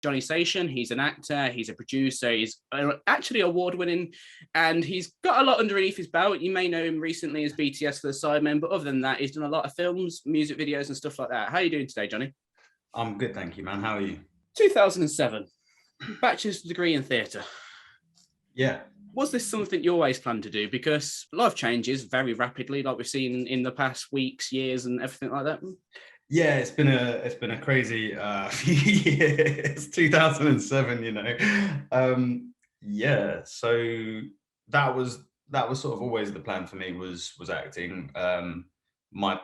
Johnny Sachon. He's an actor, he's a producer, he's actually award-winning, and he's got a lot underneath his belt. You may know him recently as BTS for the Sidemen, but other than that, he's done a lot of films, music videos, and stuff like that. How are you doing today, Johnny? I'm good, thank you, man. How are you? 2007, bachelor's degree in theatre. Yeah. Was this something you always planned to do? Because life changes very rapidly, like we've seen in the past weeks, years, and everything like that. Yeah, it's been a crazy few years. 2007, you know. Yeah, so that was sort of always the plan for me was acting. My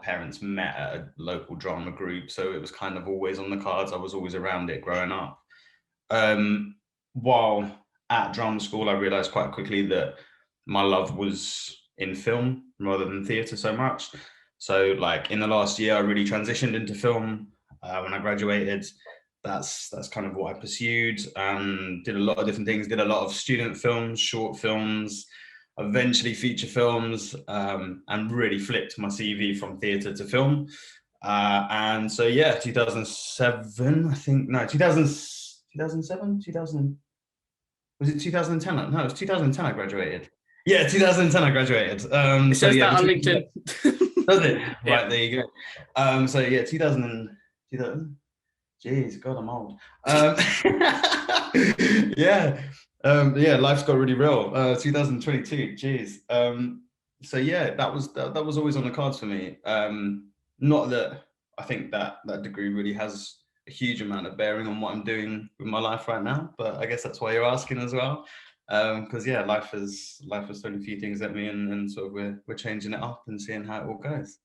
parents met at a local drama group, so it was kind of always on the cards. I was always around it growing up. While at drama school, I realized quite quickly that my love was in film rather than theatre so much. So like in the last year, I really transitioned into film. When I graduated, that's kind of what I pursued, and did a lot of different things, did a lot of student films, short films, eventually feature films, and really flipped my CV from theatre to film. And so, yeah, 2007, I think, no, 2007, 2000, was it 2010? No, it was 2010 I graduated. Yeah, 2010 I graduated. It says that on LinkedIn. Does it? Yeah. Right, there you go. So yeah, 2000, geez, God, I'm old. Yeah, life's got really real. 2022, geez. So yeah, that was always on the cards for me. Not that I think that degree really has a huge amount of bearing on what I'm doing with my life right now, but I guess that's why you're asking as well. Because yeah, life has thrown a few things at me, and sort of we're changing it up and seeing how it all goes.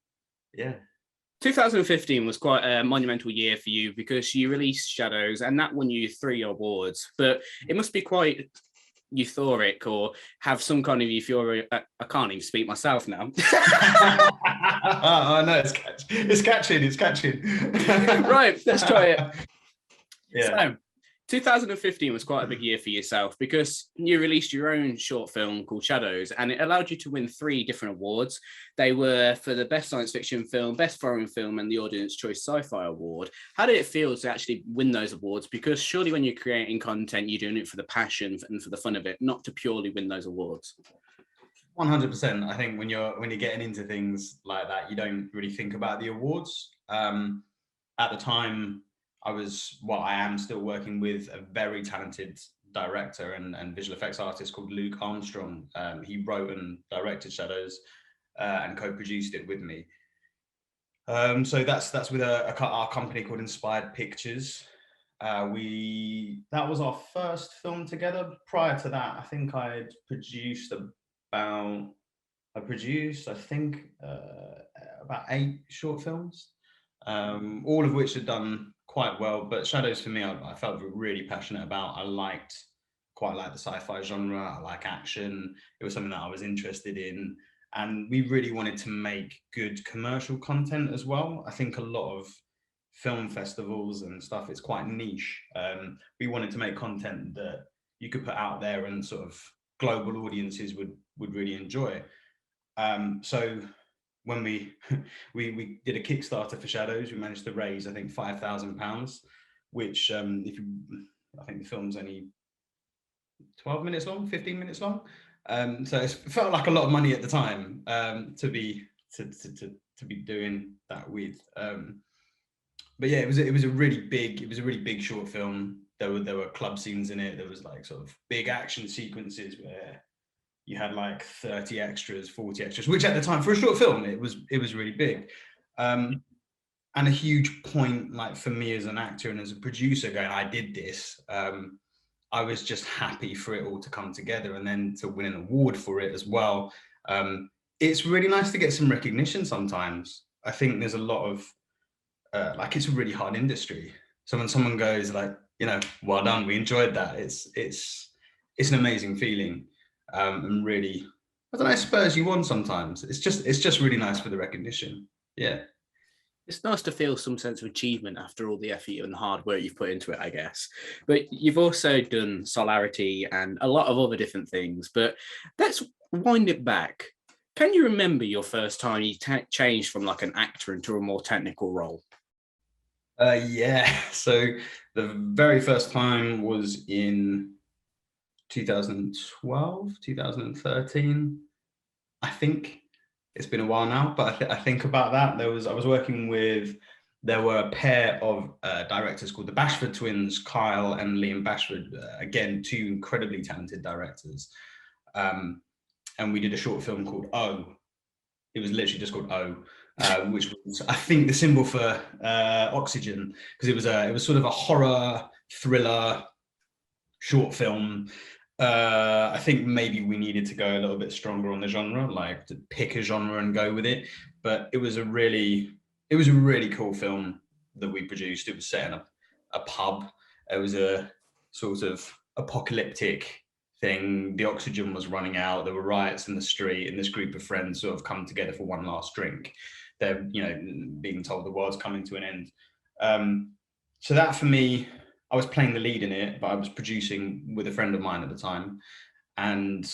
Yeah. 2015 was quite a monumental year for you because you released Shadows, and that won you 3 awards. But it must be quite euphoric, or have some kind of euphoria. I can't even speak myself now. Oh no, it's catching. Right, let's try it. Yeah. So, 2015 was quite a big year for yourself because you released your own short film called Shadows, and it allowed you to win 3 different awards. They were for the Best Science Fiction Film, Best Foreign Film, and the Audience Choice Sci-Fi Award. How did it feel to actually win those awards? Because surely when you're creating content, you're doing it for the passion and for the fun of it, not to purely win those awards. 100%. I think when you're getting into things like that, you don't really think about the awards. At the time, I am still working with a very talented director and visual effects artist called Luke Armstrong. He wrote and directed Shadows and co-produced it with me. So that's with our company called Inspired Pictures. That was our first film together. Prior to that, I think I produced about 8 short films, all of which had done quite well. But Shadows, for me, I felt really passionate about. I quite like the sci-fi genre. I like action. It was something that I was interested in, and we really wanted to make good commercial content as well. I think a lot of film festivals and stuff, it's quite niche. We wanted to make content that you could put out there and sort of global audiences would really enjoy. So when we did a Kickstarter for Shadows, we managed to raise, I think, £5,000, which I think the film's only 12 minutes long, 15 minutes long. So it felt like a lot of money at the time to be doing that with. But yeah, it was a really big short film. There were club scenes in it. There was like sort of big action sequences where you had like 30 extras, 40 extras, which at the time for a short film, it was really big. And a huge point, like for me as an actor and as a producer going, I did this. I was just happy for it all to come together and then to win an award for it as well. It's really nice to get some recognition sometimes. I think there's a lot of, it's a really hard industry. So when someone goes like, well done, we enjoyed that. It's an amazing feeling. And really, I don't know, spurs you on sometimes. It's just really nice for the recognition. Yeah. It's nice to feel some sense of achievement after all the effort and hard work you've put into it, I guess. But you've also done Solarity and a lot of other different things. But let's wind it back. Can you remember your first time you changed from like an actor into a more technical role? Yeah. So The very first time was in 2012, 2013. I think it's been a while now, but I think about that. There were a pair of directors called the Bashford twins, Kyle and Liam Bashford. Again, two incredibly talented directors. And we did a short film called O. It was literally just called O, which was, I think, the symbol for oxygen, because it was sort of a horror thriller short film. I think maybe we needed to go a little bit stronger on the genre, like to pick a genre and go with it. But it was a really cool film that we produced. It was set in a pub. It was a sort of apocalyptic thing. The oxygen was running out. There were riots in the street, and this group of friends sort of come together for one last drink. They're, being told the world's coming to an end. So that, for me, I was playing the lead in it, but I was producing with a friend of mine at the time, and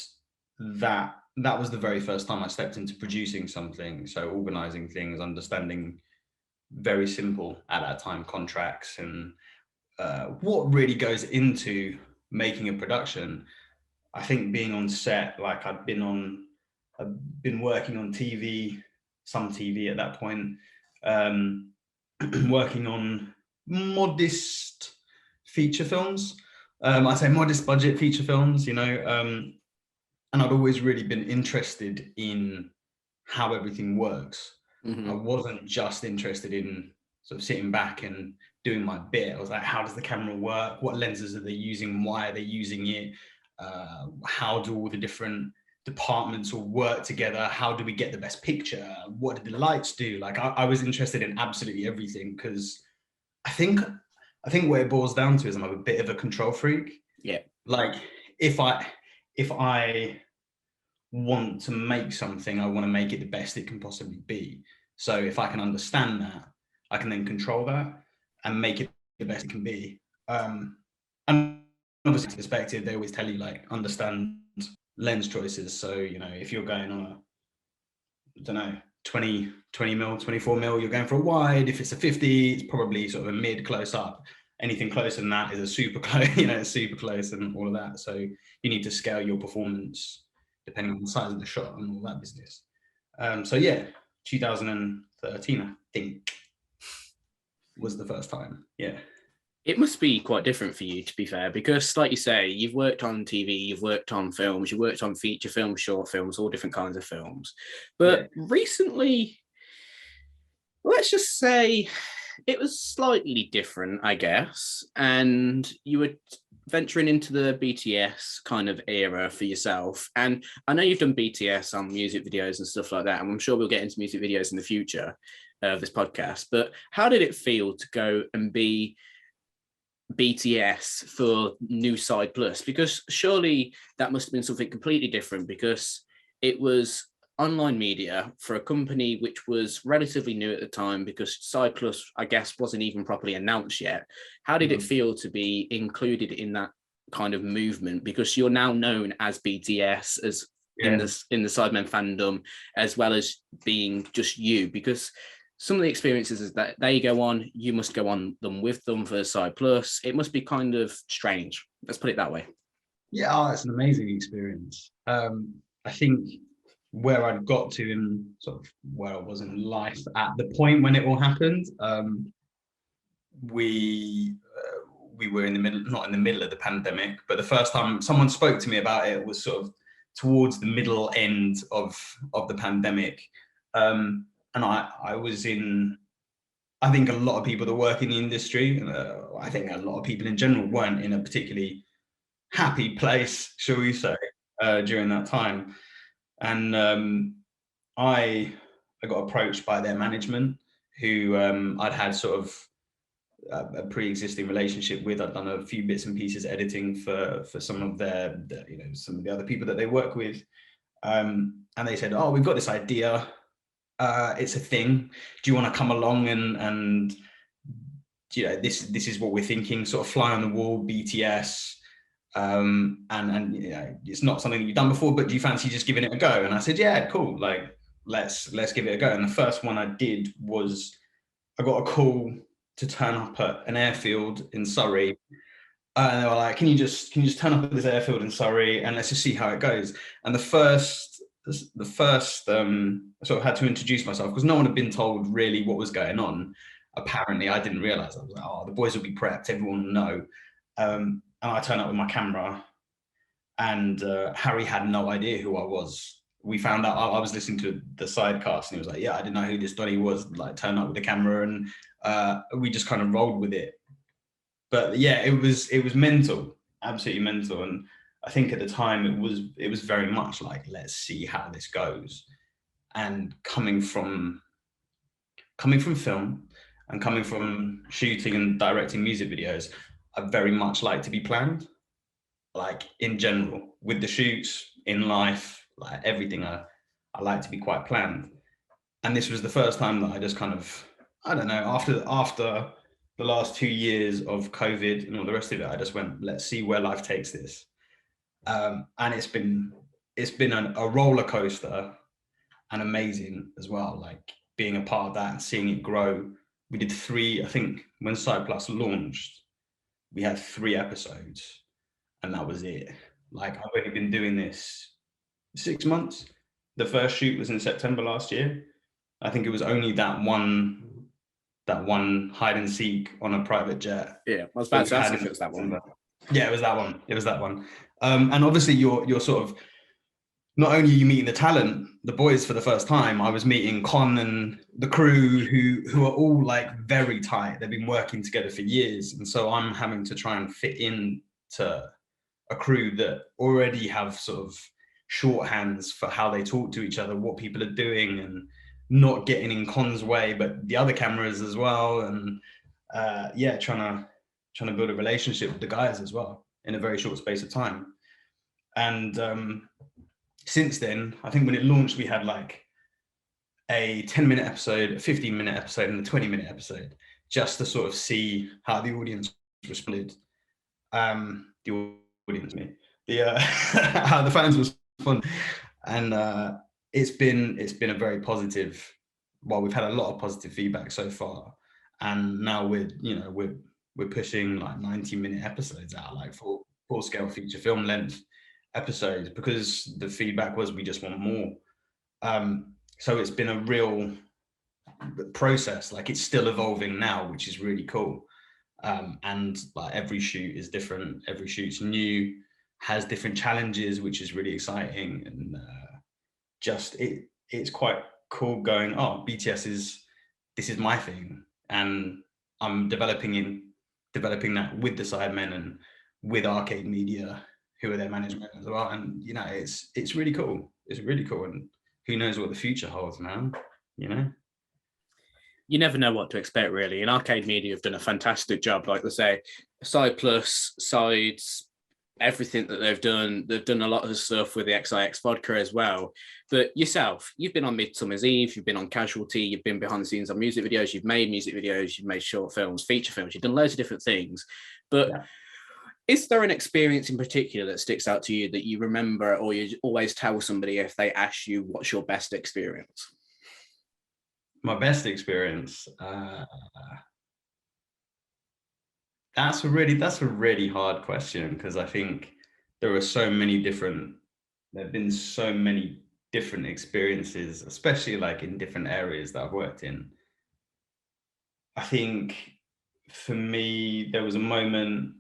that was the very first time I stepped into producing something. So organizing things, understanding very simple at that time contracts, and what really goes into making a production. I think being on set, like I've been working on TV, some TV at that point, working on modest feature films. I say modest budget feature films, and I'd always really been interested in how everything works. Mm-hmm. I wasn't just interested in sort of sitting back and doing my bit. I was like, how does the camera work? What lenses are they using? Why are they using it? How do all the different departments all work together? How do we get the best picture? What did the lights do? Like I was interested in absolutely everything, because I think what it boils down to is I'm a bit of a control freak. Yeah. Like if I want to make something, I want to make it the best it can possibly be. So if I can understand that, I can then control that and make it the best it can be. And obviously, perspective, they always tell you, like, understand lens choices. So, if you're going on I don't know, 20 mil, 24 mil, you're going for a wide. If it's a 50, it's probably sort of a mid close up. Anything closer than that is a super close, super close and all of that. So you need to scale your performance depending on the size of the shot and all that business. So yeah, 2013, I think, was the first time. Yeah. It must be quite different for you, to be fair, because like you say, you've worked on TV, you've worked on films, you've worked on feature films, short films, all different kinds of films. But recently, let's just say it was slightly different, I guess. And you were venturing into the BTS kind of era for yourself. And I know you've done BTS on music videos and stuff like that. And I'm sure we'll get into music videos in the future of this podcast. But how did it feel to go and be BTS for New Side Plus? Because surely that must have been something completely different, because it was online media for a company which was relatively new at the time, because Side Plus, I guess, wasn't even properly announced yet. How did it feel to be included in that kind of movement? Because you're now known as BTS, as in the Sidemen fandom, as well as being just you, because some of the experiences is that they go on, you must go on them with them for Side Plus. It must be kind of strange. Let's put it that way. Yeah, it's an amazing experience. I think where I'd got to in sort of where I was in life at the point when it all happened, we were in the middle, not in the middle of the pandemic, but the first time someone spoke to me about it was sort of towards the middle end of the pandemic. And I was in, I think a lot of people that work in the industry, I think a lot of people in general weren't in a particularly happy place, shall we say, during that time. And I got approached by their management, who I'd had sort of a pre-existing relationship with. I'd done a few bits and pieces editing for some of some of the other people that they work with. And they said, "Oh, we've got this idea. It's a thing. Do you want to come along and this is what we're thinking, sort of fly on the wall, BTS. And it's not something you've done before, but do you fancy just giving it a go?" And I said, "Yeah, cool. Like, let's give it a go." And the first one I did was, I got a call to turn up at an airfield in Surrey. And they were like, can you just turn up at this airfield in Surrey and let's just see how it goes. And the first I sort of had to introduce myself because no one had been told really what was going on. Apparently, I didn't realize. I was like, oh, the boys will be prepped, everyone will know. And I turn up with my camera, and Harry had no idea who I was. We found out I was listening to the sidecast, and he was like, yeah, I didn't know who this Donny was. Like, turn up with the camera, and we just kind of rolled with it. But yeah, it was mental, absolutely mental. And I think at the time it was very much like, let's see how this goes. And coming from film and coming from shooting and directing music videos, I very much like to be planned. Like in general, with the shoots, in life, like everything, I like to be quite planned. And this was the first time that I just kind of, I don't know, after the last 2 years of COVID and all the rest of it, I just went, let's see where life takes this. And it's been a roller coaster and amazing as well. Like being a part of that and seeing it grow. We did 3, I think, when Side Plus launched, we had 3 episodes, and that was it. Like I've only been doing this 6 months. The first shoot was in September last year. I think it was only that one hide and seek on a private jet. Yeah, I was about to ask if it was that one. Yeah, it was that one. It was that one. And obviously, you're sort of, not only are you meeting the talent, the boys for the first time. I was meeting Con and the crew who are all like very tight. They've been working together for years, and so I'm having to try and fit in to a crew that already have sort of shorthands for how they talk to each other, what people are doing, and not getting in Con's way, but the other cameras as well. And yeah, trying to build a relationship with the guys as well in a very short space of time. And since then, I think when it launched, we had like a 10-minute episode, a 15-minute episode, and a 20-minute episode, just to sort of see how the audience responded. The audience, how the fans respond, and it's been a very positive. Well, we've had a lot of positive feedback so far, and now we're pushing like 90-minute episodes out, like full scale feature film length episodes, because the feedback was we just want more. So it's been a real process. Like it's still evolving now, which is really cool. And like every shoot is different, every shoot's new, has different challenges, which is really exciting. And just it's quite cool going, oh, BTS this is my thing, and I'm developing that with the Sidemen and with Arcade Media, who are their management as well. And it's really cool. It's really cool. And who knows what the future holds, man? You never know what to expect, really. And Arcade Media have done a fantastic job. Like they say, Side Plus, Sides, everything that they've done a lot of stuff with the XIX vodka as well. But yourself, you've been on Midsummer's Eve, you've been on Casualty, you've been behind the scenes on music videos, you've made music videos, you've made short films, feature films, you've done loads of different things. But yeah. Is there an experience in particular that sticks out to you that you remember, or you always tell somebody if they ask you what's your best experience? My best experience. That's a really hard question, because I think there have been so many different experiences, especially like in different areas that I've worked in. I think for me, there was a moment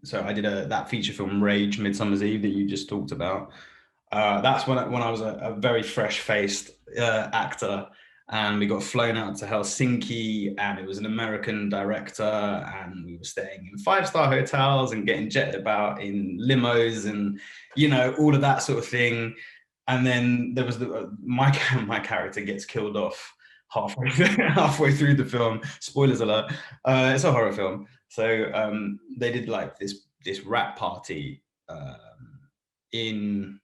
so I did that feature film Rage, Midsummer's Eve, that you just talked about. That's when I was a very fresh-faced actor, and we got flown out to Helsinki, and it was an American director, and we were staying in 5-star hotels and getting jetted about in limos, and all of that sort of thing. And then there was my character gets killed off halfway through the film. Spoilers alert. It's a horror film. So they did like this rap party in,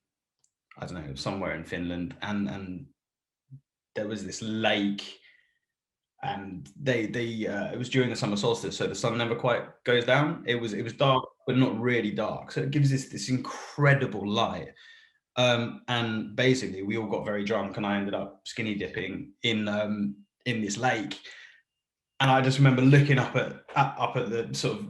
I don't know, somewhere in Finland, and there was this lake, and they it was during the summer solstice, so the sun never quite goes down. It was dark, but not really dark, so it gives this incredible light. And basically we all got very drunk, and I ended up skinny dipping in in this lake. And I just remember looking up at the sort of,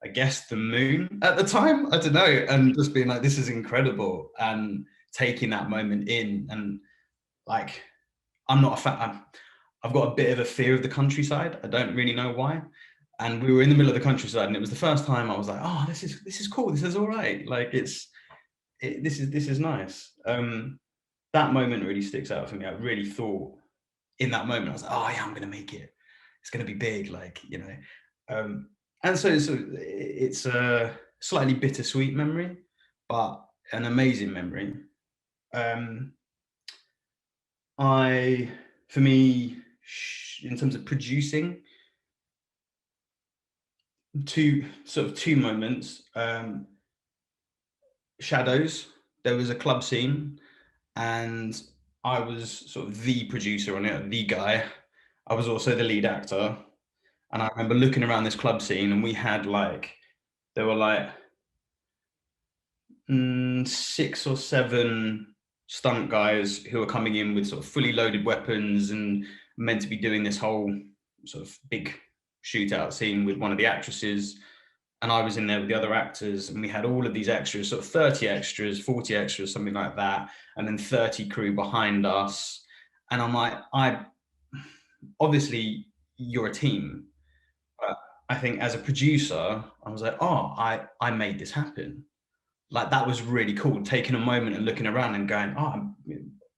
I guess, the moon at the time. I don't know, and just being like, this is incredible, and taking that moment in. And like, I'm not a fan. I've got a bit of a fear of the countryside. I don't really know why. And we were in the middle of the countryside, and it was the first time I was like, oh, this is cool. This is all right. Like, this is nice. That moment really sticks out for me. I really thought in that moment, I was like, oh yeah, I'm going to make it. It's going to be big, like, you know. And so it's a slightly bittersweet memory, but an amazing memory. For me, in terms of producing, two moments. Shadows, there was a club scene, and I was sort of the producer on it, the guy. I was also the lead actor. And I remember looking around this club scene, and we had there were 6 or 7 stunt guys who were coming in with sort of fully loaded weapons and meant to be doing this whole sort of big shootout scene with one of the actresses. And I was in there with the other actors, and we had all of these extras, sort of 30 extras, 40 extras, something like that, and then 30 crew behind us. And I'm like, obviously you're a team, but I think as a producer, I was like, oh, I made this happen. Like, that was really cool, taking a moment and looking around and going, oh, I'm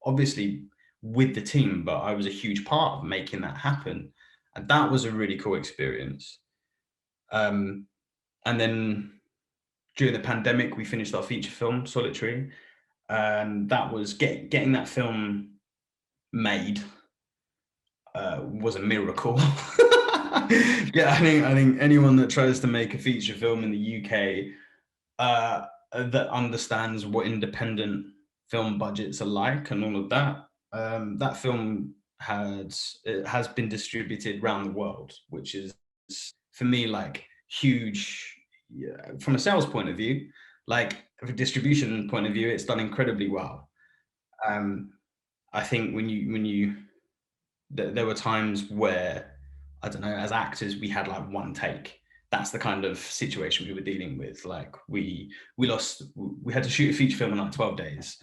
obviously with the team, but I was a huge part of making that happen. And that was a really cool experience. And then during the pandemic, we finished our feature film, Solitary. And that was getting that film made was a miracle. Yeah, I think anyone that tries to make a feature film in the UK that understands what independent film budgets are like and all of that, that film has been distributed around the world, which is for me like huge. Yeah, from a sales point of view, like from a distribution point of view, it's done incredibly well. I think there were times where, I don't know, as actors, we had like one take. That's the kind of situation we were dealing with. Like we had to shoot a feature film in like 12 days,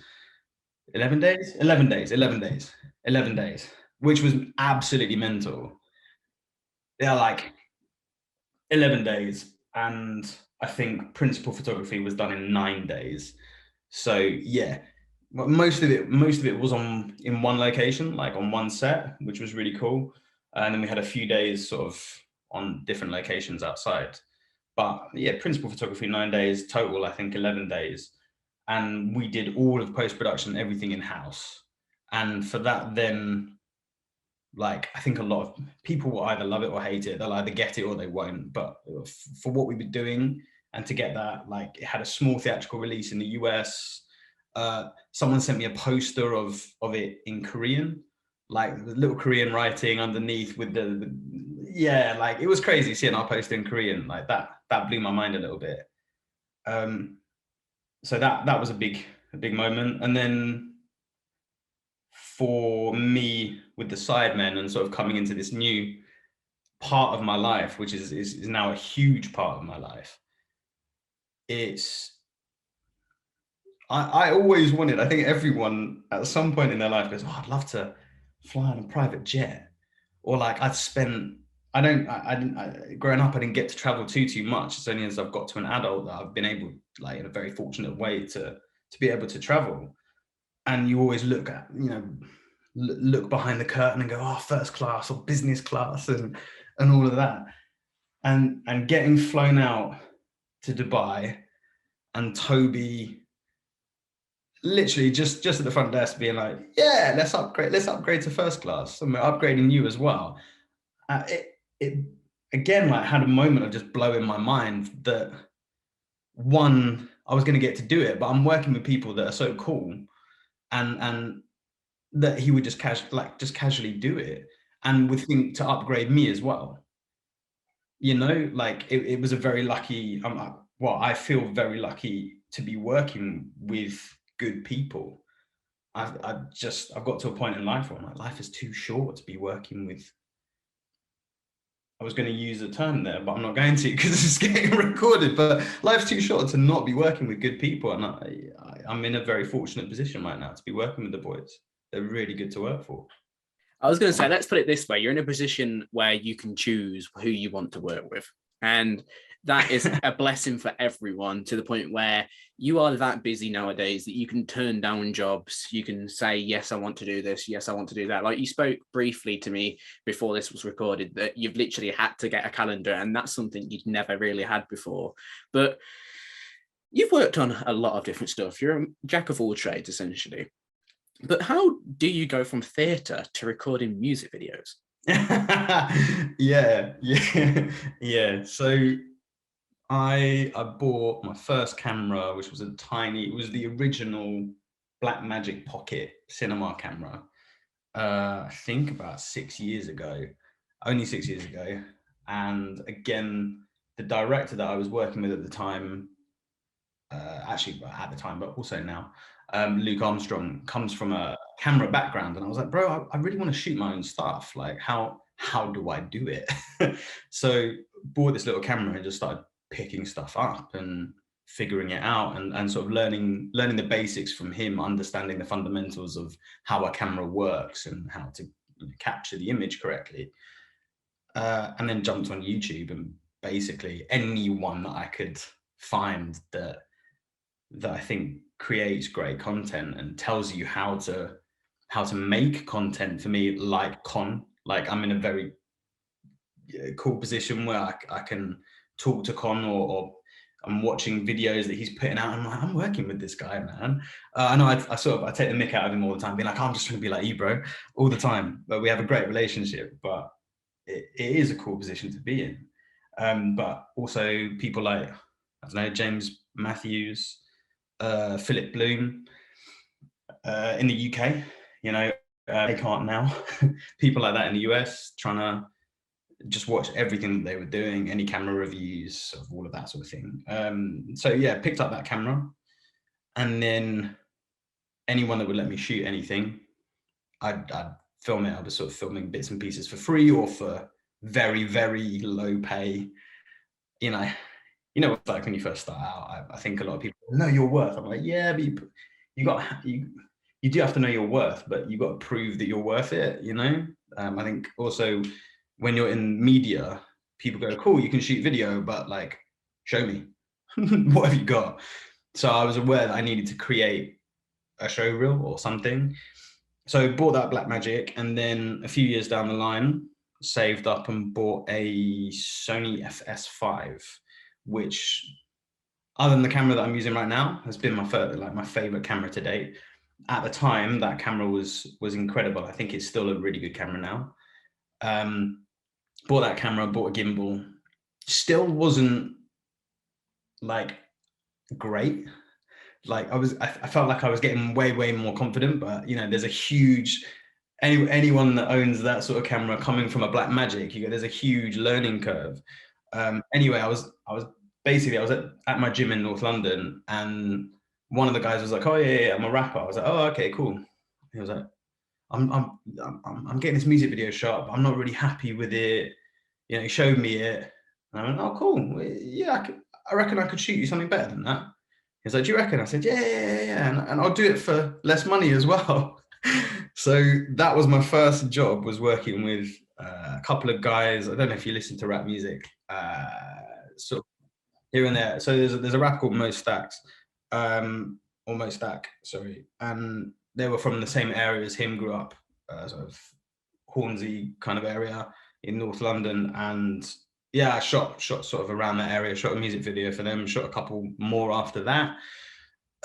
11 days, 11 days, 11 days, 11 days, which was absolutely mental. They're like 11 days. And I think principal photography was done in 9 days. So yeah, most of it was in one location, like on one set, which was really cool. And then we had a few days sort of on different locations outside. But yeah, principal photography 9 days, total I think 11 days. And we did all of post-production, everything in-house. And for that, then, like, I think a lot of people will either love it or hate it. They'll either get it or they won't. But for what we were doing, and to get that, like, it had a small theatrical release in the US. Someone sent me a poster of it in Korean, like the little Korean writing underneath with the yeah, like it was crazy seeing our poster in Korean. Like that blew my mind a little bit. So that was a big moment. And then for me with the Sidemen and sort of coming into this new part of my life, which is now a huge part of my life, I always wanted, I think everyone at some point in their life goes, oh, I'd love to fly on a private jet. Or like growing up, I didn't get to travel too much. It's only as I've got to an adult that I've been able, like in a very fortunate way, to be able to travel. And you always look behind the curtain and go, oh, first class or business class and all of that. And getting flown out to Dubai, and Toby literally just at the front desk being like, yeah, let's upgrade to first class, and we're upgrading you as well. It again, like, had a moment of just blowing my mind that, one, I was going to get to do it, but I'm working with people that are so cool, and that he would just casually do it, and would think to upgrade me as well. Like it was a very lucky. I feel very lucky to be working with good people. I've got to a point in life where I'm like, life is too short to be working with. I was going to use a term there, but I'm not going to because it's getting recorded. But life's too short to not be working with good people, and I'm in a very fortunate position right now to be working with the boys. They're really good to work for. I was going to say, let's put it this way: you're in a position where you can choose who you want to work with, and that is a blessing for everyone, to the point where you are that busy nowadays that you can turn down jobs. You can say, yes, I want to do this. Yes, I want to do that. Like you spoke briefly to me before this was recorded, that you've literally had to get a calendar, and that's something you'd never really had before. But you've worked on a lot of different stuff. You're a jack of all trades, essentially. But how do you go from theatre to recording music videos? yeah. So I bought my first camera, which was it was the original Blackmagic Pocket cinema camera. I think about 6 years ago, only 6 years ago. And again, the director that I was working with at the time, actually at the time, but also now, Luke Armstrong, comes from a camera background. And I was like, bro, I really want to shoot my own stuff. Like, how do I do it? So bought this little camera and just started picking stuff up and figuring it out, and sort of learning the basics from him, understanding the fundamentals of how a camera works and how to capture the image correctly. And then jumped on YouTube, and basically anyone that I could find that I think creates great content and tells you how to make content, for me, like I'm in a very cool position where I can talk to Con, or I'm watching videos that he's putting out. I'm working with this guy, man. I know I take the mick out of him all the time, being like, I'm just trying to be like you, bro, all the time. But we have a great relationship, but it is a cool position to be in. But also people like, I don't know, James Matthews, Philip Bloom, in the UK, they can't now. People like that in the US, trying to just watch everything that they were doing, any camera reviews of all of that sort of thing. So yeah, picked up that camera, and then anyone that would let me shoot anything, I'd film it. I was sort of filming bits and pieces for free or for very, very low pay. You know what it's like when you first start out. I think a lot of people know your worth. I'm like, yeah, but you do have to know your worth, but you got to prove that you're worth it. I think also when you're in media, people go, cool, you can shoot video, but like, show me, what have you got? So I was aware that I needed to create a show reel or something. So bought that Blackmagic, and then a few years down the line, saved up and bought a Sony FS5, which, other than the camera that I'm using right now, has been my favorite camera to date. At the time, that camera was incredible. I think it's still a really good camera now. Bought that camera, bought a gimbal. Still wasn't like great. Like I felt like I was getting way, way more confident, but there's a huge, anyone that owns that sort of camera coming from a Blackmagic, there's a huge learning curve. Anyway, I was at my gym in North London, and one of the guys was like, oh yeah, I'm a rapper. I was like, oh, okay, cool. He was like, I'm getting this music video shot, but I'm not really happy with it. He showed me it, and I went, oh, cool. Yeah, I reckon I could shoot you something better than that. He was like, do you reckon? I said, yeah. And I'll do it for less money as well. So that was my first job, was working with a couple of guys. I don't know if you listen to rap music, sort of here and there. So there's a rapper called Mo Stacks, or Mo Stack, sorry. And they were from the same area as him, grew up sort of Hornsey kind of area in North London. And yeah, I shot sort of around that area, shot a music video for them, shot a couple more after that.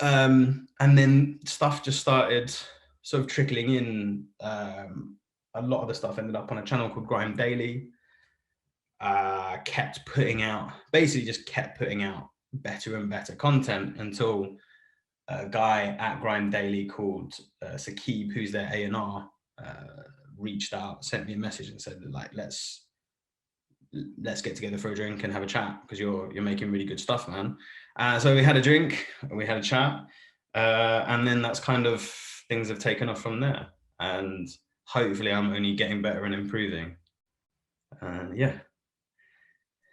And then stuff just started sort of trickling in. A lot of the stuff ended up on a channel called Grime Daily. Kept putting out better and better content, until a guy at Grime Daily called Sachon, who's their A&R, reached out, sent me a message and said, like, let's get together for a drink and have a chat, because you're making really good stuff, man. So we had a drink, we had a chat, and then that's kind of things have taken off from there, and hopefully I'm only getting better and improving. Yeah.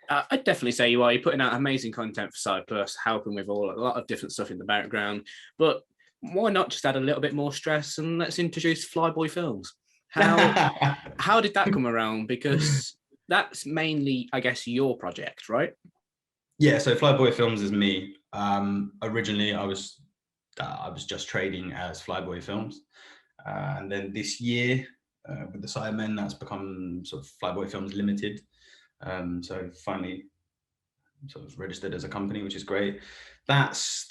I'd definitely say you are. You're putting out amazing content for Side Plus, helping with a lot of different stuff in the background. But why not just add a little bit more stress and let's introduce Flyboy Films? How did that come around? Because that's mainly, I guess, your project, right? Yeah, so Flyboy Films is me. Originally, I was just trading as Flyboy Films, and then this year, with the Sidemen, that's become sort of Flyboy Films Limited. So finally, sort of registered as a company, which is great. That's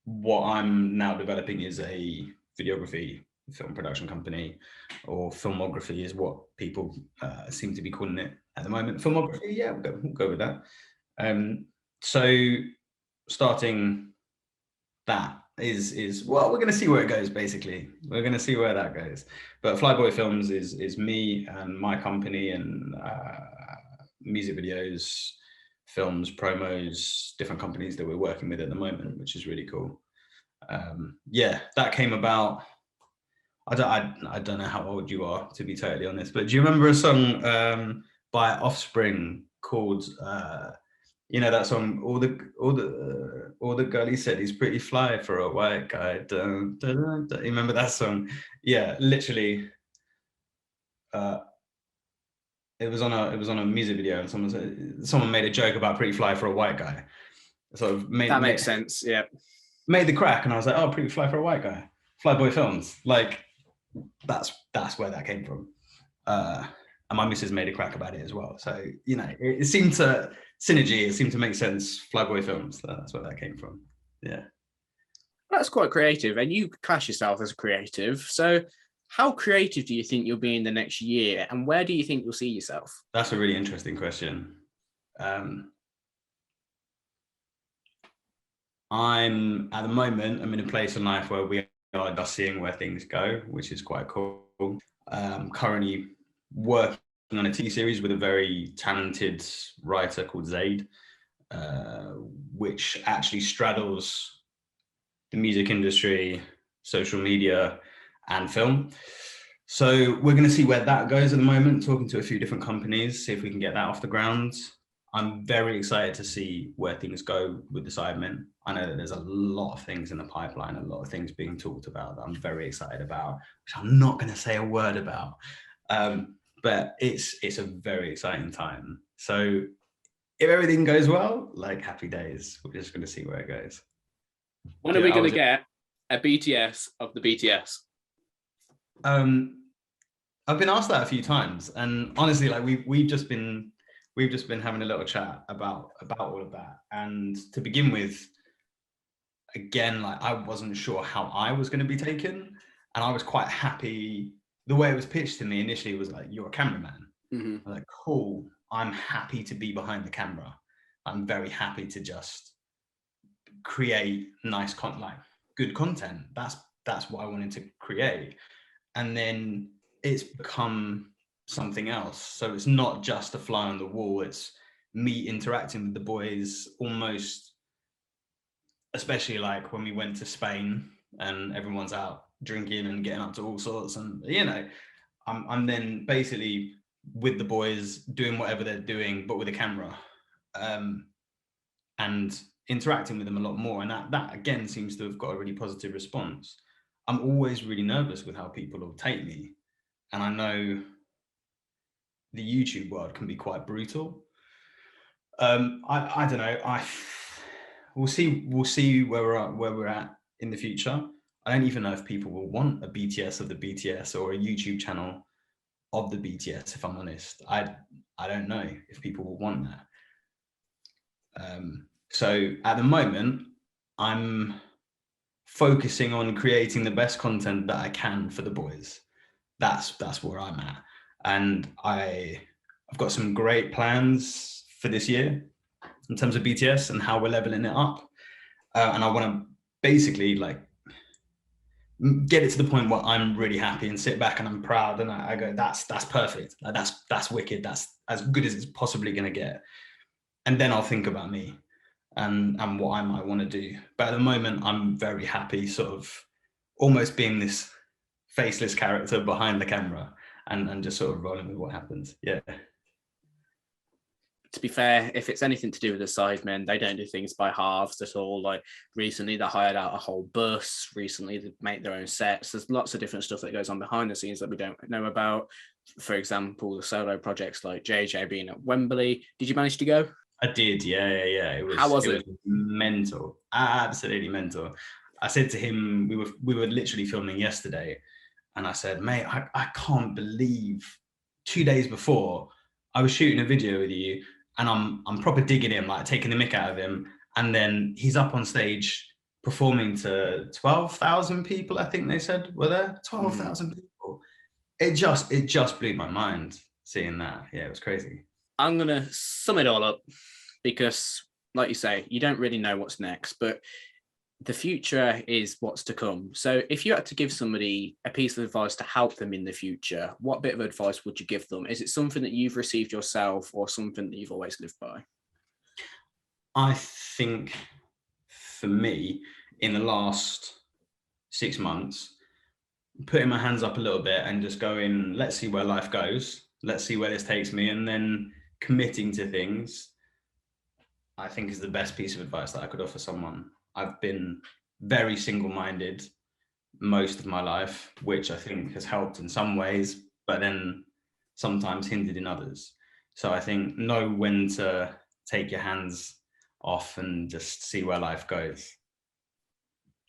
what I'm now developing, is a videography film production company, or filmography is what people seem to be calling it at the moment. Filmography, yeah, we'll go with that. So starting that is well, we're going to see where it goes. Basically, we're going to see where that goes. But Flyboy Films is me and my company, and music videos, films, promos, different companies that we're working with at the moment, which is really cool. Yeah, that came about. I don't know how old you are, to be totally honest, but do you remember a song by Offspring called you know that song, all the girlies said he's pretty fly for a white guy. Dun, dun, dun, dun. You remember that song? Yeah, literally. It was on a music video, and someone made a joke about pretty fly for a white guy. Sort of makes sense. Yeah, made the crack, and I was like, oh, pretty fly for a white guy. Flyboy Films, like that's where that came from. And my missus made a crack about it as well. So, you know, it seemed to synergy. It seemed to make sense. Flyboy Films. That's where that came from. Yeah. That's quite creative, and you class yourself as a creative. So how creative do you think you'll be in the next year, and where do you think you'll see yourself? That's a really interesting question. I'm at the moment, I'm in a place in life where we are just seeing where things go, which is quite cool. Currently working on a TV series with a very talented writer called Zaid, which actually straddles the music industry, social media, and film. So we're going to see where that goes at the moment, talking to a few different companies, see if we can get that off the ground. I'm very excited to see where things go with the Sidemen. I know that there's a lot of things in the pipeline, a lot of things being talked about that I'm very excited about, which I'm not going to say a word about. But it's a very exciting time. So if everything goes well, like, happy days. We're just going to see where it goes. When are we going to get a BTS of the BTS? I've been asked that a few times, and honestly, like we've just been having a little chat about all of that. And to begin with, again, like, I wasn't sure how I was going to be taken, and I was quite happy. The way it was pitched to me initially was like, you're a cameraman. Mm-hmm. I'm like, cool. I'm happy to be behind the camera. I'm very happy to just create nice good content. That's what I wanted to create. And then it's become something else. So it's not just a fly on the wall. It's me interacting with the boys, almost, especially like when we went to Spain and everyone's out drinking and getting up to all sorts. And, you know, I'm then basically with the boys doing whatever they're doing, but with a camera, and interacting with them a lot more. And that again seems to have got a really positive response. I'm always really nervous with how people will take me. And I know the YouTube world can be quite brutal. I don't know. We'll see where we're at in the future. I don't even know if people will want a BTS of the BTS or a YouTube channel of the BTS, if I'm honest. I don't know if people will want that. So at the moment, I'm focusing on creating the best content that I can for the boys. That's where I'm at. And I've got some great plans for this year in terms of BTS and how we're leveling it up. And I want to basically like get it to the point where I'm really happy and sit back and I'm proud and I go, that's perfect. Like, that's wicked. That's as good as it's possibly going to get. And then I'll think about me and what I might want to do. But at the moment, I'm very happy sort of almost being this faceless character behind the camera and just sort of rolling with what happens. Yeah. To be fair, if it's anything to do with the Sidemen, they don't do things by halves at all. Like recently, they hired out a whole bus. Recently, they make their own sets. There's lots of different stuff that goes on behind the scenes that we don't know about. For example, the solo projects like JJ being at Wembley. Did you manage to go? I did, yeah. How was it it? was mental, absolutely mental. I said to him, we were literally filming yesterday, and I said, mate, I can't believe 2 days before I was shooting a video with you, and I'm proper digging him, like taking the mick out of him, and then he's up on stage performing to 12,000 people. I think they said were there 12,000 people. It just blew my mind seeing that. Yeah, it was crazy. I'm gonna sum it all up because, like you say, you don't really know what's next, but the future is what's to come. So if you had to give somebody a piece of advice to help them in the future, what bit of advice would you give them? Is it something that you've received yourself or something that you've always lived by? I think for me, in the last 6 months, putting my hands up a little bit and just going, let's see where life goes. Let's see where this takes me. And then committing to things, I think is the best piece of advice that I could offer someone. I've been very single-minded most of my life, which I think has helped in some ways, but then sometimes hindered in others. So I think know when to take your hands off and just see where life goes.